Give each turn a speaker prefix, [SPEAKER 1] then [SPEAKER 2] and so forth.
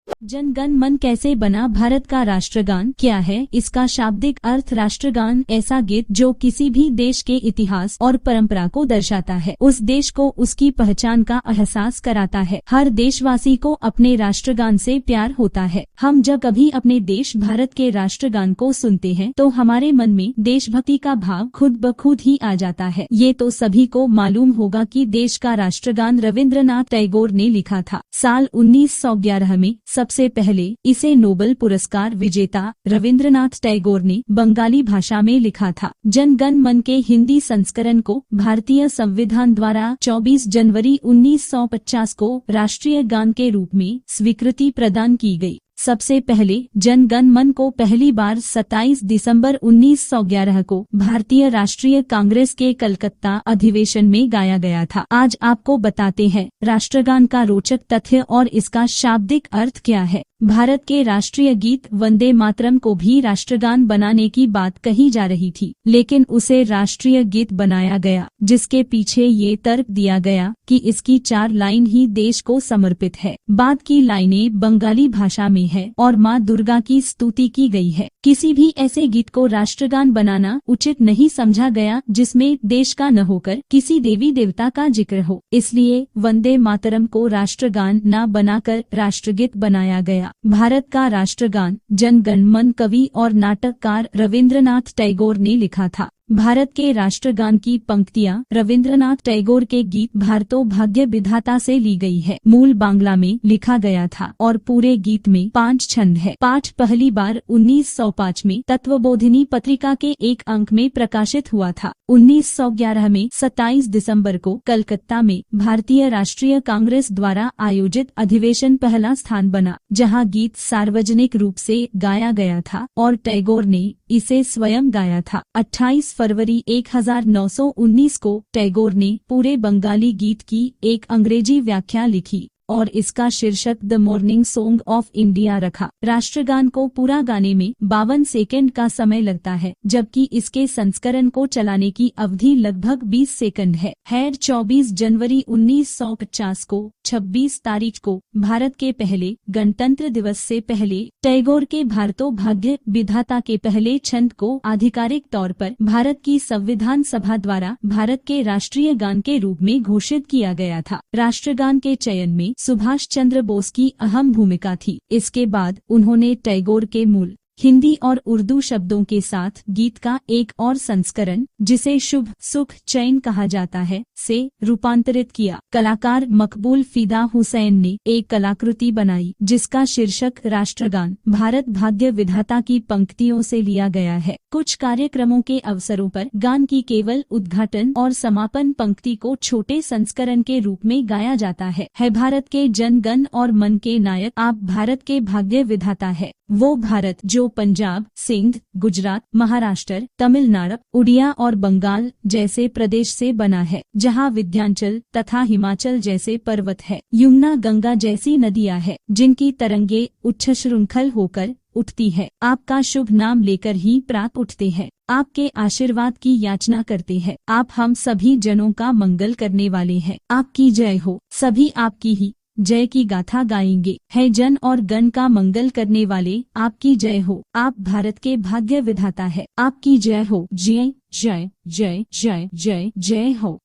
[SPEAKER 1] जन गण मन कैसे बना भारत का राष्ट्रगान? क्या है इसका शाब्दिक अर्थ? राष्ट्रगान ऐसा गीत जो किसी भी देश के इतिहास और परंपरा को दर्शाता है, उस देश को उसकी पहचान का एहसास कराता है। हर देशवासी को अपने राष्ट्रगान से प्यार होता है। हम जब कभी अपने देश भारत के राष्ट्रगान को सुनते हैं तो हमारे मन में देशभक्ति का भाव खुद ब खुद ही आ जाता है। ये तो सभी को मालूम होगा कि देश का राष्ट्रगान रविंद्रनाथ टैगोर ने लिखा था। साल 1911 में सबसे पहले इसे नोबेल पुरस्कार विजेता रविंद्रनाथ टैगोर ने बंगाली भाषा में लिखा था। जन गण मन के हिंदी संस्करण को भारतीय संविधान द्वारा 24 जनवरी 1950 को राष्ट्रीय गान के रूप में स्वीकृति प्रदान की गई। सबसे पहले जन गण मन को पहली बार 27 दिसंबर 1911 को भारतीय राष्ट्रीय कांग्रेस के कलकत्ता अधिवेशन में गाया गया था। आज आपको बताते हैं राष्ट्रगान का रोचक तथ्य और इसका शाब्दिक अर्थ क्या है। भारत के राष्ट्रीय गीत वंदे मातरम को भी राष्ट्रगान बनाने की बात कही जा रही थी, लेकिन उसे राष्ट्रीय गीत बनाया गया, जिसके पीछे ये तर्क दिया गया कि इसकी 4 लाइन ही देश को समर्पित है। बाद की लाइनें बंगाली भाषा में है और माँ दुर्गा की स्तुति की गई है। किसी भी ऐसे गीत को राष्ट्रगान बनाना उचित नहीं समझा गया जिसमें देश का न होकर किसी देवी देवता का जिक्र हो, इसलिए वंदे मातरम को राष्ट्रगान न बनाकर राष्ट्रगीत बनाया गया। भारत का राष्ट्रगान जन गण मन कवि और नाटककार रविंद्रनाथ टैगोर ने लिखा था। भारत के राष्ट्रगान की पंक्तियां रविंद्रनाथ टैगोर के गीत भारतो भाग्य विधाता से ली गई है। मूल बांग्ला में लिखा गया था और पूरे गीत में 5 छंद है। पाठ पहली बार 1905 में तत्वबोधिनी पत्रिका के एक अंक में प्रकाशित हुआ था। 1911 में 27 दिसंबर को कलकत्ता में भारतीय राष्ट्रीय कांग्रेस द्वारा आयोजित अधिवेशन पहला स्थान बना, जहां गीत सार्वजनिक रूप से गाया गया था और टैगोर ने इसे स्वयं गाया था। 28 फरवरी 1919 को टैगोर ने पूरे बंगाली गीत की एक अंग्रेजी व्याख्या लिखी और इसका शीर्षक the morning song of India रखा। राष्ट्रगान को पूरा गाने में 52 सेकंड का समय लगता है, जबकि इसके संस्करण को चलाने की अवधि लगभग 20 सेकंड है। 24 जनवरी 1950 को 26 तारीख को भारत के पहले गणतंत्र दिवस से पहले टैगोर के भारतो भाग्य विधाता के पहले छंद को आधिकारिक तौर पर भारत की संविधान सभा द्वारा भारत के राष्ट्रीय गान के रूप में घोषित किया गया था। राष्ट्रगान के चयन में सुभाष चंद्र बोस की अहम भूमिका थी। इसके बाद उन्होंने टैगोर के मूल हिंदी और उर्दू शब्दों के साथ गीत का एक और संस्करण, जिसे शुभ सुख चैन कहा जाता है, से रूपांतरित किया। कलाकार मकबूल फिदा हुसैन ने एक कलाकृति बनाई जिसका शीर्षक राष्ट्रगान भारत भाग्य विधाता की पंक्तियों से लिया गया है। कुछ कार्यक्रमों के अवसरों पर गान की केवल उद्घाटन और समापन पंक्ति को छोटे संस्करण के रूप में गाया जाता है। भारत के जन गण और मन के नायक आप भारत के भाग्य विधाता है, वो भारत जो पंजाब, सिंध, गुजरात, महाराष्ट्र, तमिलनाडु, उड़िया और बंगाल जैसे प्रदेश से बना है, जहाँ विंध्याचल तथा हिमाचल जैसे पर्वत है, यमुना गंगा जैसी नदियाँ है, जिनकी तरंगे उच्छृंखल होकर उठती है। आपका शुभ नाम लेकर ही प्रात उठते हैं, आपके आशीर्वाद की याचना करते हैं। आप हम सभी जनों का मंगल करने वाले हैं। आपकी जय हो। सभी आपकी ही जय की गाथा गाएंगे। है जन और गण का मंगल करने वाले, आपकी जय हो। आप भारत के भाग्य विधाता है, आपकी जय हो। जय जय जय जय जय जय हो।